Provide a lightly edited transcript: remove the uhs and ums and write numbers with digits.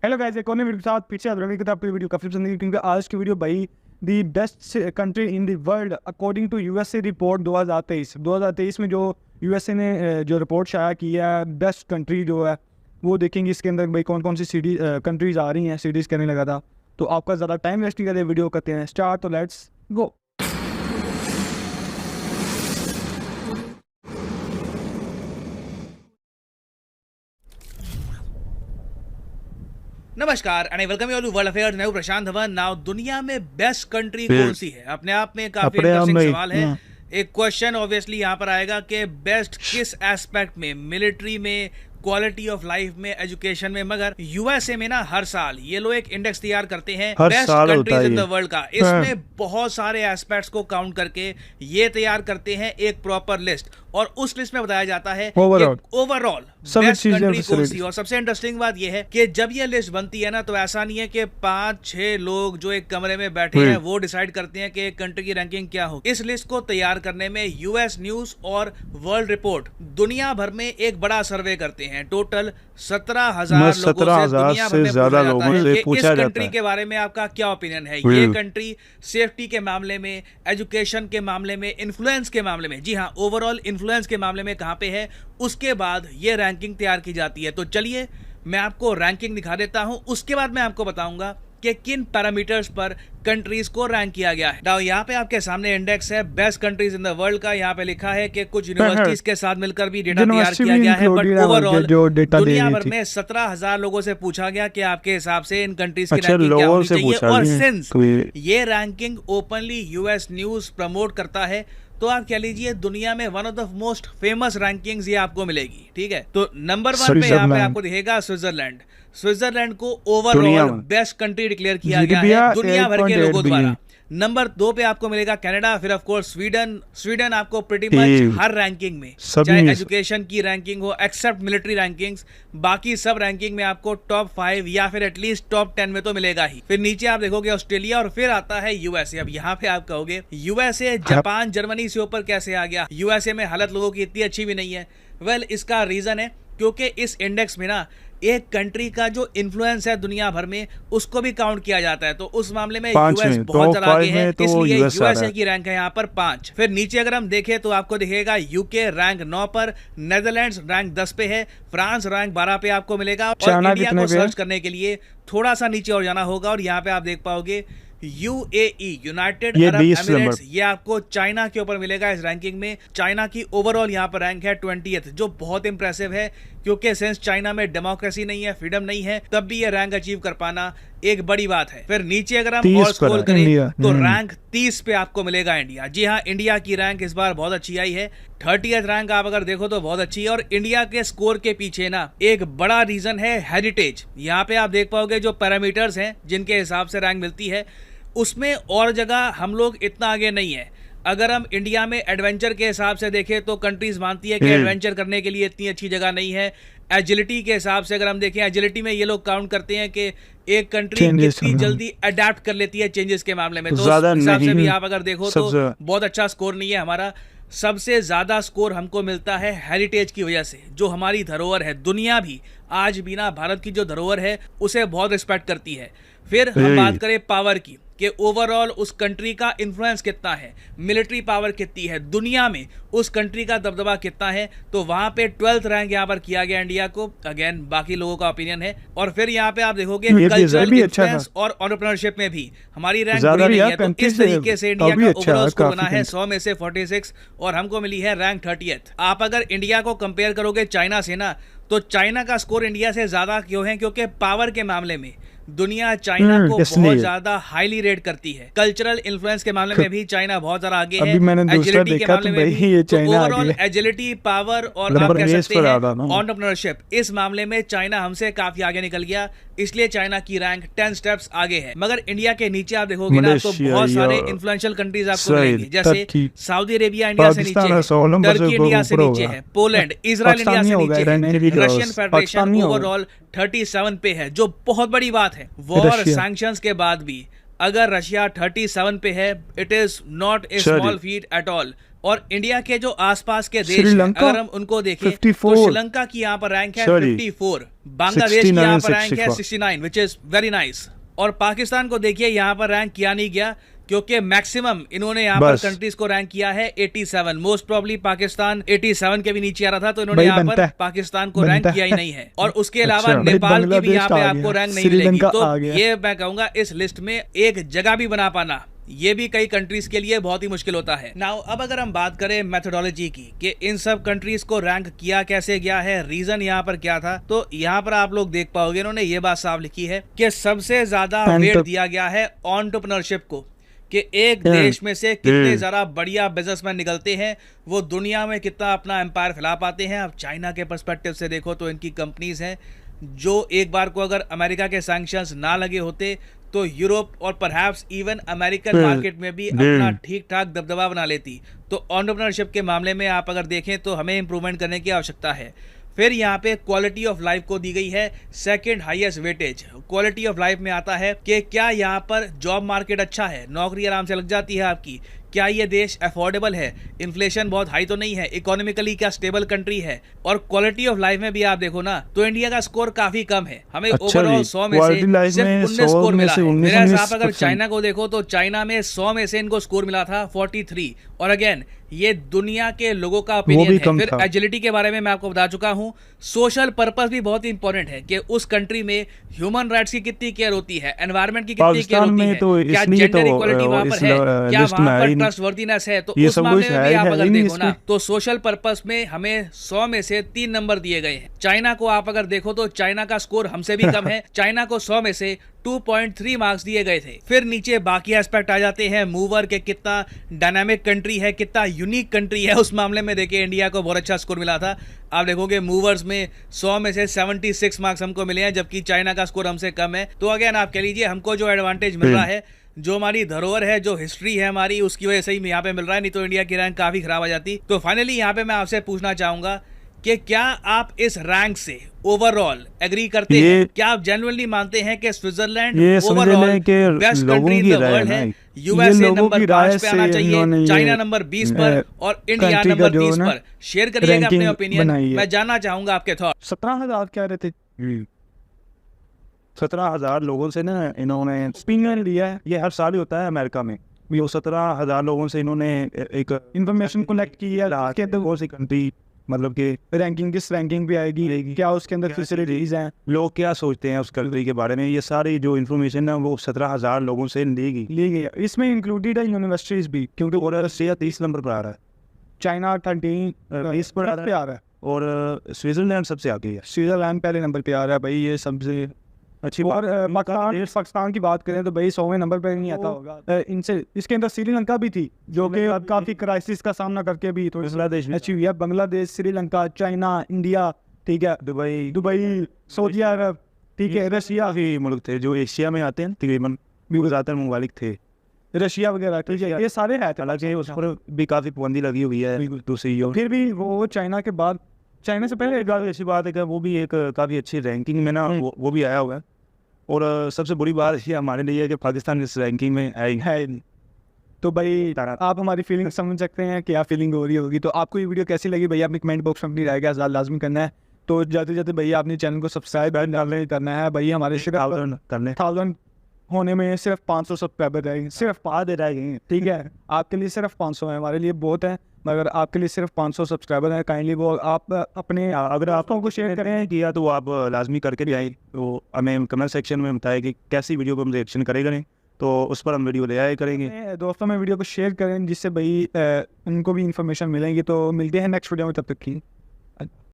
Hello guys, एक और नई वीडियो के साथ फिर से हाजिर हूं। आपकी वीडियो काफी पसंद आई क्योंकि आज की वीडियो भाई the best country in the world according to USA report 2023 में जो यूएसए ने जो रिपोर्ट शाया की है बेस्ट कंट्री जो है वो देखेंगे। इसके अंदर भाई कौन कौन सी सिटी कंट्रीज आ रही हैं, सिटीज कहने लगा था। तो आपका ज़्यादा टाइम वेस्ट नहीं करते, वीडियो करते हैं स्टार्ट। तो लेट्स गो। नमस्कार and welcome you all to world affairs. मैं हूं प्रशांत धवन। नाउ दुनिया में बेस्ट कंट्री कौन सी है, अपने आप में काफी इंटरेस्टिंग सवाल है। एक क्वेश्चन ऑब्वियसली यहाँ पर आएगा कि बेस्ट किस एस्पेक्ट में, मिलिट्री में, क्वालिटी ऑफ लाइफ में, एजुकेशन में। मगर यूएसए में ना हर साल ये लोग एक इंडेक्स तैयार करते हैं best countries in the world का। इसमें बहुत सारे एस्पेक्ट्स को काउंट करके ये तैयार करते हैं एक प्रॉपर लिस्ट, और उस लिस्ट में बताया जाता है ओवरऑल बेस्ट कंट्री कौन सी। और सबसे इंटरेस्टिंग बात यह है कि जब ये लिस्ट बनती है ना, तो ऐसा नहीं है कि 5-6 लोग जो एक कमरे में बैठे हैं वो डिसाइड करते हैं कि एक कंट्री की रैंकिंग क्या हो। इस लिस्ट को तैयार करने में यूएस न्यूज और वर्ल्ड रिपोर्ट दुनिया भर में एक बड़ा सर्वे करते हैं। टोटल 17,000 लोगों से दुनिया भर में ज्यादा लोगों से पूछा जाता है इस कंट्री के बारे में आपका क्या ओपिनियन है। ये कंट्री सेफ्टी के मामले में, एजुकेशन के मामले में, इन्फ्लुएंस के मामले में, जी हाँ ओवरऑल इन्फ्लुएंस के मामले में कहां पे है, उसके बाद ये रैंकिंग तैयार की जाती है। तो चलिए मैं आपको रैंकिंग दिखा देता हूं, उसके बाद मैं आपको बताऊंगा कि किन पैरामीटर्स पर कंट्रीज को रैंक किया गया है। नाउ यहाँ पे आपके सामने इंडेक्स है best countries in the world का। यहाँ पे लिखा है कि कुछ यूनिवर्सिटीज के साथ मिलकर भी डेटा तैयार किया गया है, बट ओवरऑल दुनिया भर में 17,000 लोगों से पूछा गया कि आपके हिसाब से इन कंट्रीज की रैंकिंग क्या होनी चाहिए। और सिंस ये ranking openly US news promote करता है, तो आप कह लीजिए दुनिया में one of the most famous rankings ये आपको मिलेगी। ठीक है, तो नंबर 1 पे यहाँ पे आपको दिखेगा स्विट्जरलैंड। स्विट्जरलैंड को ओवरऑल बेस्ट कंट्री डिक्लेयर किया गया है दुनिया भर के लोगों द्वारा। नंबर 2 पे आपको मिलेगा कनाडा, फिर ऑफ कोर्स स्वीडन आपको प्रीटी मच हर रैंकिंग में, चाहे एजुकेशन की रैंकिंग हो एक्सेप्ट मिलिट्री रैंकिंग्स, बाकी सब रैंकिंग में आपको टॉप 5 या फिर एटलीस्ट टॉप 10 में तो मिलेगा ही। फिर नीचे आप देखोगे ऑस्ट्रेलिया, और फिर आता है यूएसए। अब यहाँ पे आप कहोगे यूएसए, जापान, जर्मनी से ऊपर कैसे आ गया? यूएसए में हालत लोगों की इतनी अच्छी भी नहीं है। वेल, इसका रीजन है क्योंकि इस इंडेक्स में ना एक कंट्री का जो इन्फ्लुएंस है दुनिया भर में उसको भी काउंट किया जाता है। तो उस मामले में यूएस बहुत ज्यादा आगे है, इसलिए यूएसए की रैंक है यहाँ पर 5। फिर नीचे अगर हम देखें तो आपको दिखेगा यूके रैंक 9 पर, नेदरलैंड्स रैंक 10 पे है, फ्रांस रैंक 12 पे आपको मिलेगा। और इंडिया को सर्च करने के लिए थोड़ा सा नीचे और जाना होगा, और यहाँ पे आप देख पाओगे यूएई, यूनाइटेड अरब एमिरेट्स, ये आपको चाइना के ऊपर मिलेगा इस रैंकिंग में। चाइना की ओवरऑल यहाँ पर रैंक है 20th, जो बहुत इंप्रेसिव है क्योंकि सिंस चाइना में डेमोक्रेसी नहीं है, फ्रीडम नहीं है, तब भी ये रैंक अचीव कर पाना एक बड़ी बात है। फिर नीचे अगर हम और स्क्रॉल करें तो रैंक 30 पे आपको मिलेगा इंडिया। जी हाँ, इंडिया की रैंक इस बार बहुत अच्छी आई है। 30th रैंक आप अगर देखो तो बहुत अच्छी है। और इंडिया के स्कोर के पीछे ना एक बड़ा रीजन है हेरिटेज। यहाँ पे आप देख पाओगे जो पैरामीटर्स हैं जिनके हिसाब से रैंक मिलती है, उसमें और जगह हम लोग इतना आगे नहीं है। अगर हम इंडिया में एडवेंचर के हिसाब से देखें तो कंट्रीज मानती है कि एडवेंचर करने के लिए इतनी अच्छी जगह नहीं है। एजिलिटी के हिसाब से अगर हम देखें, एजिलिटी में ये लोग काउंट करते हैं कि एक कंट्री कितनी जल्दी अडेप्ट कर लेती है चेंजेस के मामले में। तो उस हिसाब से भी आप अगर देखो तो बहुत अच्छा स्कोर नहीं है हमारा। सबसे ज्यादा स्कोर हमको मिलता है हेरिटेज की वजह से, जो हमारी धरोहर है। दुनिया भी आज भी ना भारत की जो धरोहर है उसे बहुत रिस्पेक्ट करती है। फिर हम बात करें पावर की कि ओवरऑल उस कंट्री का इन्फ्लुएंस कितना है, मिलिट्री पावर कितनी है, दुनिया में उस कंट्री का दबदबा कितना है, तो वहां पे 12th रैंक यहाँ पर किया गया इंडिया को। अगेन बाकी लोगों का ओपिनियन है। और फिर यहाँ पे आप देखोगे कल्चरल इन्फ्लुएंस और एंटरप्रेन्योरशिप में भी हमारी रैंक बुरी नहीं है। तो इस तरीके से इंडिया का ओवरऑल स्कोर बना है 100 में से 46, और हमको मिली है रैंक 30th। आप अगर इंडिया को कंपेयर करोगे चाइना से ना, तो चाइना का स्कोर इंडिया से ज्यादा क्यों है? क्योंकि पावर के मामले में दुनिया चाइना को बहुत ज्यादा हाईली रेट करती है। कल्चरल इन्फ्लुएंस के मामले में भी चाइना बहुत ज्यादा आगे है। एजिलिटी के मामले में भी, तो ओवरऑल एजिलिटी, पावर और आप कह सकते हैं एंटरप्रेन्योरशिप, इस मामले में चाइना हमसे काफी आगे निकल गया, इसलिए चाइना की रैंक 10 स्टेप्स आगे है। मगर इंडिया के नीचे आप देखोगे ना तो बहुत सारे इन्फ्लुएंशियल कंट्रीज आपको मिलेंगे, जैसे सऊदी अरेबिया इंडिया से नीचे है, टर्की इंडिया से नीचे है, पोलैंड, इजराइल इंडिया से नीचे है, रशियन फेडरेशन ओवरऑल 37 पे है, जो बहुत बड़ी बात है। वॉर सैंक्शंस के बाद भी अगर रशिया 37 पे है, it is not a small feet at all. और इंडिया के जो आसपास के देश अगर हम उनको देखें तो श्रीलंका की यहाँ पर रैंक है 54, बांग्लादेश की यहाँ पर रैंक 69 है 69, विच इज वेरी नाइस। और पाकिस्तान को देखिए यहाँ पर रैंक किया नहीं गया, क्योंकि मैक्सिमम इन्होंने यहाँ पर कंट्रीज को रैंक किया है 87। मोस्ट प्रॉब्ली पाकिस्तान 87 के भी नीचे आ रहा था, तो इन्होंने यहाँ पर पाकिस्तान को रैंक किया ही नहीं है। और उसके अलावा नेपाल की भी यहाँ पे आपको रैंक नहीं मिलेगी। तो ये मैं कहूंगा इस लिस्ट में एक जगह भी बना पाना ये भी कई कंट्रीज के लिए बहुत ही मुश्किल होता है। नाउ अब अगर हम बात करें मेथोडोलॉजी की कि इन सब कंट्रीज को रैंक किया कैसे गया है, रीजन यहाँ पर क्या था, तो यहाँ पर आप लोग देख पाओगे इन्होंने ये बात साफ लिखी है कि सबसे ज्यादा वेट दिया गया है एंटरप्रेन्योरशिप को, कि एक देश में से कितने ज्यादा बढ़िया बिजनेसमैन निकलते हैं, वो दुनिया में कितना अपना एम्पायर फैला पाते हैं। अब चाइना के पर्सपेक्टिव से देखो तो इनकी कंपनीज हैं जो एक बार को अगर अमेरिका के सैंक्शंस ना लगे होते तो यूरोप और परहैप्स इवन अमेरिकन मार्केट में भी अपना ठीक ठाक दबदबा बना लेती। तो एंटरप्रेन्योरशिप के मामले में आप अगर देखें तो हमें इंप्रूवमेंट करने की आवश्यकता है। फिर यहाँ पे क्वालिटी ऑफ लाइफ को दी गई है second highest weightage. Quality of life में आता है कि क्या यहाँ पर जॉब मार्केट अच्छा है, नौकरी आराम से लग जाती है आपकी, क्या ये देश अफोर्डेबल है, इन्फ्लेशन बहुत हाई तो नहीं है, इकोनॉमिकली क्या स्टेबल कंट्री है। और क्वालिटी ऑफ लाइफ में भी आप देखो ना तो इंडिया का स्कोर काफी कम है, हमें ओवरऑल 100 में से सिर्फ 19 स्कोर मिला है। मेरे आप अगर चाइना को देखो तो चाइना में 100 में से इनको स्कोर मिला था 43। और अगेन ये दुनिया के लोगों का ओपिनियन है। फिर एजिलिटी के बारे में मैं आपको बता चुका हूं। सोशल पर्पस भी बहुत इंपॉर्टेंट है कि उस कंट्री में ह्यूमन राइट्स की कितनी केयर होती है, एनवायरनमेंट की कितनी केयर होती है, क्या जेंडर इक्वालिटी वहां पर है, क्या वहां पर ट्रस्टवर्दीनेस है। तो उस मामले में भी आप अगर देखो ना तो सोशल पर्पस में हमें 100 में से 3 नंबर दिए गए हैं। चाइना को आप अगर देखो तो चाइना का स्कोर हमसे भी कम है, चाइना को 100 में से 2.3 मार्क्स दिए गए थे। फिर नीचे बाकी एस्पेक्ट आ जाते हैं मूवर के कितना डायनामिक कंट्री है, कितना यूनिक कंट्री है। उस मामले में देखिए इंडिया को बहुत अच्छा स्कोर मिला था। आप देखोगे मूवर्स में 100 में से 76 मार्क्स हमको मिले हैं, जबकि चाइना का स्कोर हमसे कम है। तो अगेन आप कह लीजिए हमको जो एडवांटेज मिल रहा है, जो हमारी धरोहर है, जो हिस्ट्री है हमारी, उसकी वजह से ही यहाँ पे मिल रहा है, नहीं तो इंडिया की रैंक काफी खराब आ जाती। तो फाइनली यहाँ पे मैं आपसे पूछना चाहूंगा कि क्या आप इस रैंक से ओवरऑल एग्री करते हैं? क्या आप जेन्युइनली मानते हैं कि Switzerland overall best country in the world है? यूएसए नंबर 5 पे आना चाहिए, चाइना नंबर 20 पर और इंडिया नंबर 30 पर। शेयर करिएगा अपने ओपिनियन, मैं जानना चाहूंगा आपके थॉट। 17,000 कह रहे थे, 17,000 लोगों से ना इन्होंने ओपिनियन लिया है। ये हर साल ही होता है अमेरिका में। वो 17,000 लोगों से इन्होंने एक इंफॉर्मेशन कलेक्ट की है कि कौन सी कंट्री मतलब कि रैंकिंग किस रैंकिंग पे आएगी, क्या उसके अंदर फैसिलिटीज हैं, लोग क्या सोचते हैं उस कंट्री के बारे में। ये सारी जो इन्फॉर्मेशन है वो 17,000 लोगों से ली गई। इसमें इंक्लूडेड है यूनिवर्सिटीज भी, क्योंकि ऑस्ट्रेलिया 30 नंबर पर आ रहा है, चाइना 30 पर आ रहा है और स्विट्जरलैंड सबसे आगे है। स्विट्जरलैंड पहले नंबर पे आ रहा है भाई, ये सबसे अच्छी। और पाकिस्तान की बात करें तो भाई 100वें नंबर पर नहीं आता होगा इनसे। इसके अंदर श्रीलंका भी थी जो कि काफी क्राइसिस का सामना करके भी तो बांग्लादेश अच्छी हुई है। बांग्लादेश, श्रीलंका, चाइना, इंडिया, ठीक है, दुबई, सऊदी अरब, ठीक है, रशिया भी मुल्क थे जो एशिया में आते हैं, तकरीबन ज्यादातर ममालिक थे, रशिया वगैरह, ठीक है, ये सारे है। हालांकि उस पर भी काफी पाबंदी लगी हुई है दूसरी, फिर भी वो चाइना के बाद, चाइना से पहले एक ऐसी बात है कि वो भी एक काफ़ी अच्छी रैंकिंग में ना वो भी आया हुआ है। और सबसे बड़ी बात ये हमारे लिए है कि पाकिस्तान इस रैंकिंग में है। तो भाई आप हमारी फीलिंग समझ सकते हैं, क्या फीलिंग हो रही होगी। तो आपको ये वीडियो कैसी लगी भैया, अपने कमेंट बॉक्स में अपनी राय का इज़हार लाजमी करना है। तो जाते जाते भैया अपने चैनल को सब्सक्राइब करना है भाई। हमारे 1000 होने में सिर्फ 500 सब्सक्राइबर रहेंगे, सिर्फ 5 रहेंगे, ठीक है। आपके लिए सिर्फ 500 है, हमारे लिए बहुत है, मगर आपके लिए सिर्फ 500 सब्सक्राइबर हैं। काइंडली वो आप अपने अगर आपको को शेयर करें किया तो आप लाजमी करके भी आए, तो हमें कमेंट सेक्शन में बताएं कि कैसी वीडियो को हम रिएक्शन करेंगे, तो उस पर हम वीडियो ले आए करेंगे। दोस्तों में वीडियो को शेयर करें जिससे भाई उनको भी इंफॉर्मेशन मिलेंगी। तो मिलते हैं नेक्स्ट वीडियो में, तब तक की।